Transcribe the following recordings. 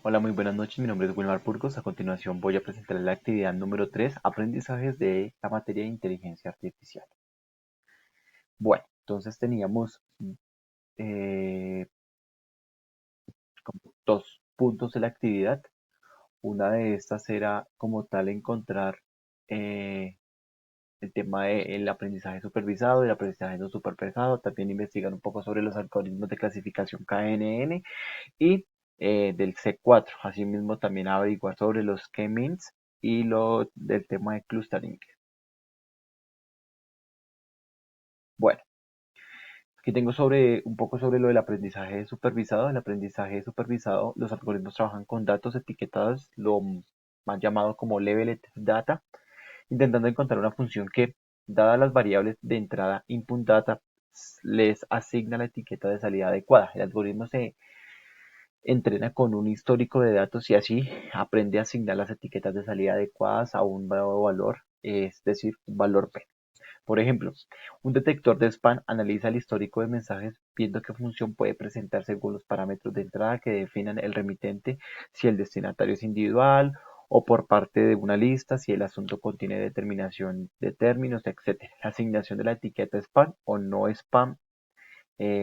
Hola, muy buenas noches. Mi nombre es Wilmar Burgos. A continuación voy a presentar la actividad número 3, aprendizajes de la materia de inteligencia artificial. Bueno, entonces teníamos eh, como dos puntos de la actividad. Una de estas era como tal encontrar eh, el tema del aprendizaje supervisado y el aprendizaje no supervisado. También investigar un poco sobre los algoritmos de clasificación KNN y del C4. Asimismo, también averiguar sobre los K-means y lo del tema de clustering. Bueno, aquí tengo un poco sobre lo del aprendizaje supervisado. El aprendizaje supervisado, los algoritmos trabajan con datos etiquetados, lo más llamado como level data, intentando encontrar una función que, dadas las variables de entrada input data, les asigna la etiqueta de salida adecuada. El algoritmo se entrena con un histórico de datos y así aprende a asignar las etiquetas de salida adecuadas a un nuevo valor, es decir, un valor P. Por ejemplo, un detector de spam analiza el histórico de mensajes viendo qué función puede presentar según los parámetros de entrada que definan el remitente, si el destinatario es individual o por parte de una lista, si el asunto contiene determinación de términos, etc. La asignación de la etiqueta spam o no spam.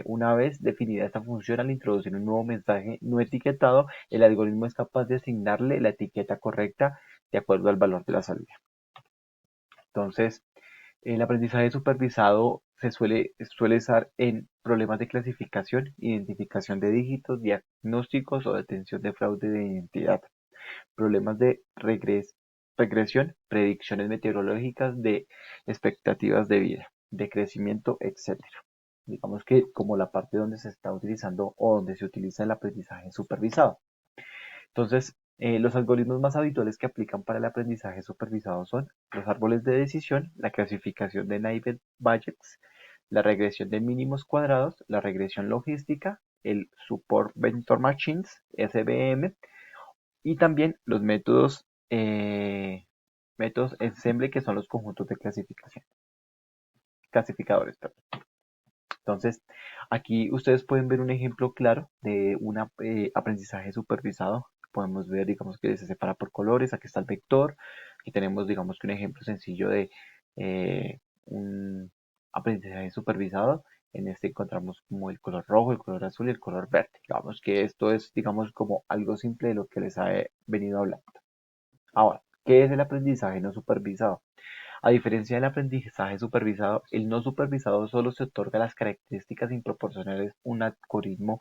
Una vez definida esta función, al introducir un nuevo mensaje no etiquetado, el algoritmo es capaz de asignarle la etiqueta correcta de acuerdo al valor de la salida. Entonces, el aprendizaje supervisado suele usar en problemas de clasificación, identificación de dígitos, diagnósticos o detención de fraude de identidad, problemas de regresión, predicciones meteorológicas de expectativas de vida, de crecimiento, etcétera. Digamos que como la parte donde se está utilizando o donde se utiliza el aprendizaje supervisado. Entonces, los algoritmos más habituales que aplican para el aprendizaje supervisado son los árboles de decisión, la clasificación de Naive Bayes, la regresión de mínimos cuadrados, la regresión logística, el Support Vector Machines, SVM, y también los métodos ensemble, que son los conjuntos de clasificadores. Perdón. Entonces, aquí ustedes pueden ver un ejemplo claro de un aprendizaje supervisado. Podemos ver, digamos, que se separa por colores. Aquí está el vector. Aquí tenemos, digamos, que un ejemplo sencillo de un aprendizaje supervisado. En este encontramos como el color rojo, el color azul y el color verde. Digamos que esto es, digamos, como algo simple de lo que les he venido hablando. Ahora, ¿qué es el aprendizaje no supervisado? A diferencia del aprendizaje supervisado, el no supervisado solo se otorga las características sin proporcionarles un algoritmo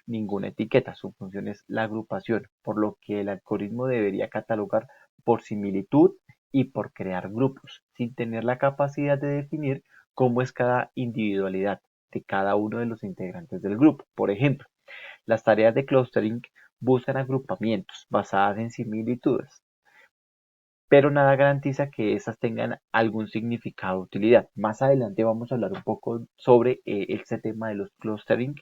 ninguna etiqueta. Su función es la agrupación, por lo que el algoritmo debería catalogar por similitud y por crear grupos, sin tener la capacidad de definir cómo es cada individualidad de cada uno de los integrantes del grupo. Por ejemplo, las tareas de clustering buscan agrupamientos basadas en similitudes, pero nada garantiza que estas tengan algún significado o utilidad. Más adelante vamos a hablar un poco sobre este tema de los clustering,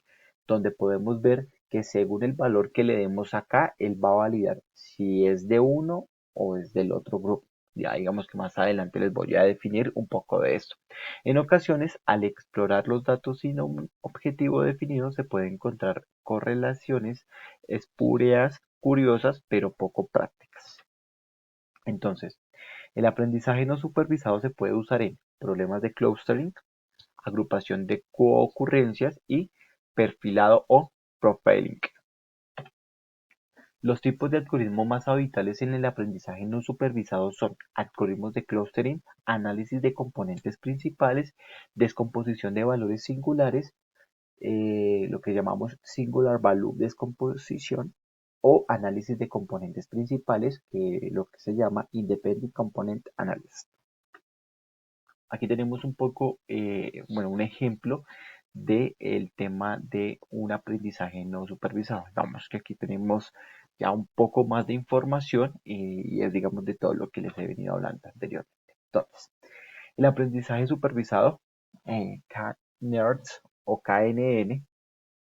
donde podemos ver que según el valor que le demos acá, él va a validar si es de uno o es del otro grupo. Ya digamos que más adelante les voy a definir un poco de esto. En ocasiones, al explorar los datos sin un objetivo definido, se pueden encontrar correlaciones espurias, curiosas, pero poco prácticas. Entonces, el aprendizaje no supervisado se puede usar en problemas de clustering, agrupación de coocurrencias y perfilado o profiling. Los tipos de algoritmos más habituales en el aprendizaje no supervisado son algoritmos de clustering, análisis de componentes principales, descomposición de valores singulares, lo que llamamos Singular Value Decomposition, o análisis de componentes principales, lo que se llama Independent Component Analysis. Aquí tenemos un poco, bueno, un ejemplo del tema de un aprendizaje no supervisado. Vamos que aquí tenemos ya un poco más de información y es, digamos, de todo lo que les he venido hablando anteriormente. Entonces, el aprendizaje supervisado, KNERDS o KNN,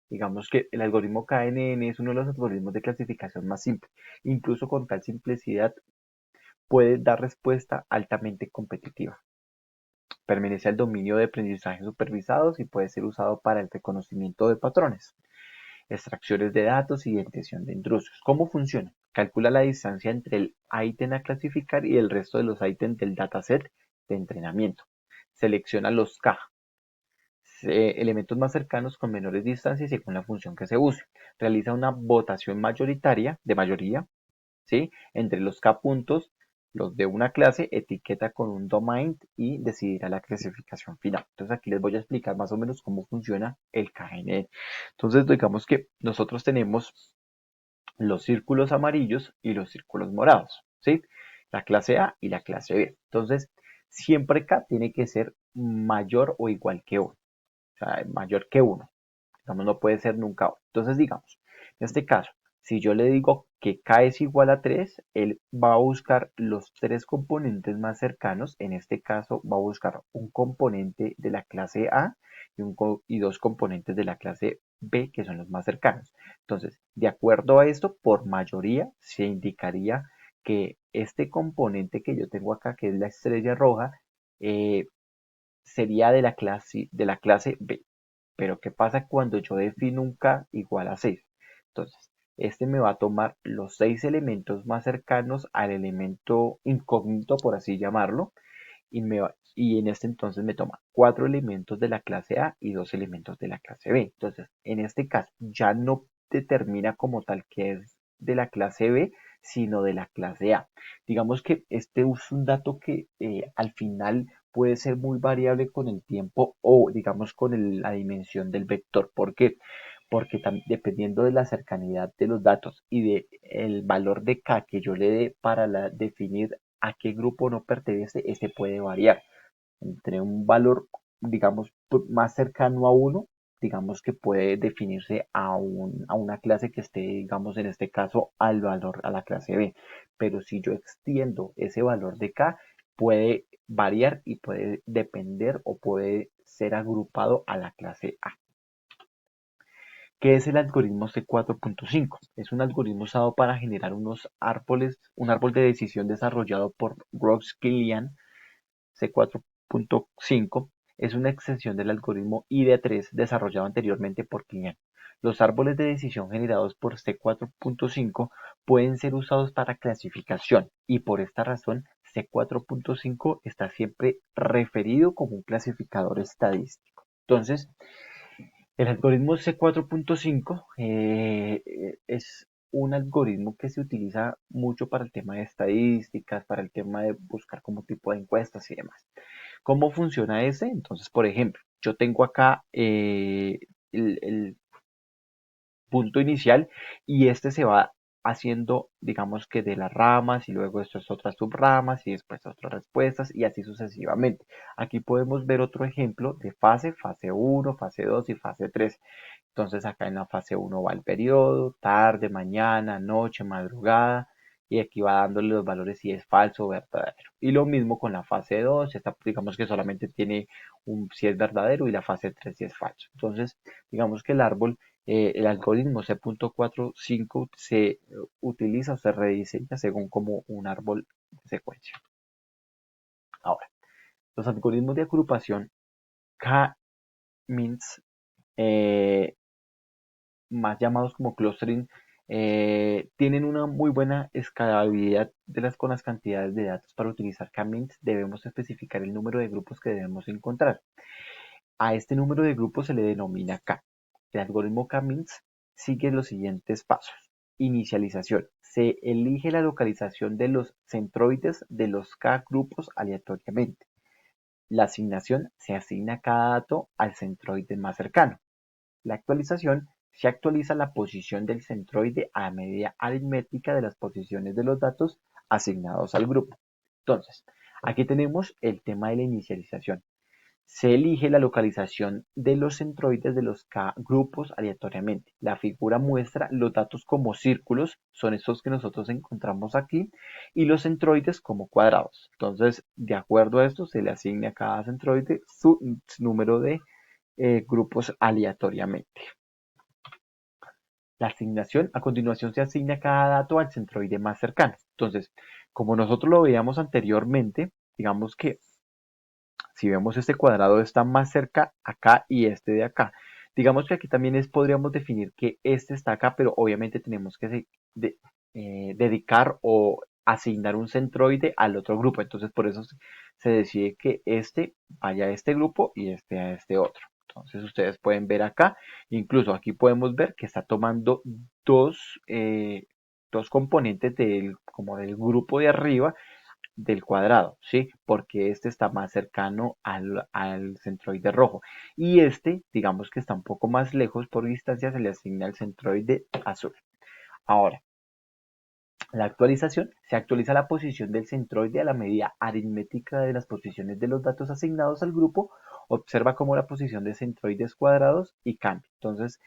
digamos que el algoritmo KNN es uno de los algoritmos de clasificación más simples. Incluso con tal simplicidad puede dar respuesta altamente competitiva. Pertenece al dominio de aprendizaje supervisados y puede ser usado para el reconocimiento de patrones. extracciones de datos y detección de intrusos. ¿Cómo funciona? Calcula la distancia entre el ítem a clasificar y el resto de los ítems del dataset de entrenamiento. Selecciona los K, elementos más cercanos con menores distancias según la función que se use. Realiza una votación mayoritaria, de mayoría, ¿sí? Entre los K puntos, los de una clase, etiqueta con un domain y decidirá la clasificación final. Entonces aquí les voy a explicar más o menos cómo funciona el KNN. Entonces digamos que nosotros tenemos los círculos amarillos y los círculos morados, ¿sí? La clase A y la clase B. Entonces, siempre K tiene que ser mayor o igual que 1, o sea, mayor que 1. Digamos, no puede ser nunca 1. Entonces, digamos, en este caso, si yo le digo que K es igual a 3, él va a buscar los 3 componentes más cercanos. En este caso, va a buscar un componente de la clase A y 2 componentes de la clase B, que son los más cercanos. Entonces, de acuerdo a esto, por mayoría, se indicaría que este componente que yo tengo acá, que es la estrella roja, eh, sería de la clase B. Pero ¿qué pasa cuando yo defino un K igual a 6? Entonces, este me va a tomar los 6 elementos más cercanos al elemento incógnito, por así llamarlo, y en este entonces me toma 4 elementos de la clase A y 2 elementos de la clase B. Entonces, en este caso, ya no determina como tal que es de la clase B, sino de la clase A. Digamos que este es un dato que al final puede ser muy variable con el tiempo o digamos con la dimensión del vector. ¿Por qué? Porque dependiendo de la cercanidad de los datos y del valor de K que yo le dé para definir a qué grupo no pertenece, este puede variar entre un valor, digamos, más cercano a 1, digamos que puede definirse a una clase que esté, digamos, en este caso, al valor, a la clase B. Pero si yo extiendo ese valor de K, puede variar y puede depender o puede ser agrupado a la clase A. ¿Qué es el algoritmo C4.5? Es un algoritmo usado para generar un árbol de decisión desarrollado por Ross Killian. C4.5 es una extensión del algoritmo IDEA3 desarrollado anteriormente por Killian. Los árboles de decisión generados por C4.5 pueden ser usados para clasificación y por esta razón C4.5 está siempre referido como un clasificador estadístico. Entonces, el algoritmo C4.5 es un algoritmo que se utiliza mucho para el tema de estadísticas, para el tema de buscar como tipo de encuestas y demás. ¿Cómo funciona ese? Entonces, por ejemplo, yo tengo acá el punto inicial y este se va haciendo, digamos que de las ramas y luego esto es otras subramas y después otras respuestas y así sucesivamente. Aquí podemos ver otro ejemplo de fase 1, fase 2 y fase 3. Entonces acá en la fase 1 va el periodo, tarde, mañana, noche, madrugada y aquí va dándole los valores si es falso o verdadero. Y lo mismo con la fase 2, esta digamos que solamente tiene si es verdadero y la fase 3 si es falso. Entonces digamos que el algoritmo C.45 se utiliza o se rediseña según como un árbol de secuencia. Ahora, los algoritmos de agrupación K-means, más llamados como clustering, tienen una muy buena escalabilidad con las cantidades de datos. Para utilizar K-means debemos especificar el número de grupos que debemos encontrar. A este número de grupos se le denomina K. El algoritmo K-means sigue los siguientes pasos. Inicialización. Se elige la localización de los centroides de los K grupos aleatoriamente. La asignación se asigna cada dato al centroide más cercano. La actualización se actualiza la posición del centroide a medida aritmética de las posiciones de los datos asignados al grupo. Entonces, aquí tenemos el tema de la inicialización. Se elige la localización de los centroides de los K grupos aleatoriamente. La figura muestra los datos como círculos, son estos que nosotros encontramos aquí, y los centroides como cuadrados. Entonces, de acuerdo a esto, se le asigna a cada centroide su número de grupos aleatoriamente. La asignación, a continuación se asigna cada dato al centroide más cercano. Entonces, como nosotros lo veíamos anteriormente, digamos que si vemos este cuadrado está más cerca acá y este de acá. Digamos que aquí también podríamos definir que este está acá, pero obviamente tenemos que dedicar o asignar un centroide al otro grupo. Entonces, por eso se decide que este vaya a este grupo y este a este otro. Entonces, ustedes pueden ver acá, incluso aquí podemos ver que está tomando dos, eh, dos componentes como del grupo de arriba del cuadrado, ¿sí? Porque este está más cercano al centroide rojo. Y este, digamos que está un poco más lejos por distancia, se le asigna al centroide azul. Ahora, la actualización se actualiza la posición del centroide a la medida aritmética de las posiciones de los datos asignados al grupo. Observa cómo la posición de centroides cuadrados y cambia. Entonces,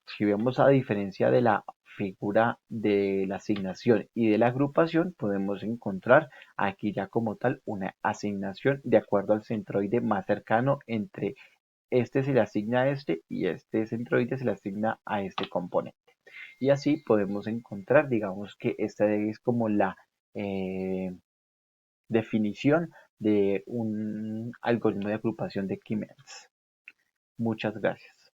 si vemos a diferencia de la figura de la asignación y de la agrupación, podemos encontrar aquí ya como tal una asignación de acuerdo al centroide más cercano entre este se le asigna a este y este centroide se le asigna a este componente. Y así podemos encontrar, digamos que esta es como la eh, definición de un algoritmo de agrupación de Keymenes. Muchas gracias.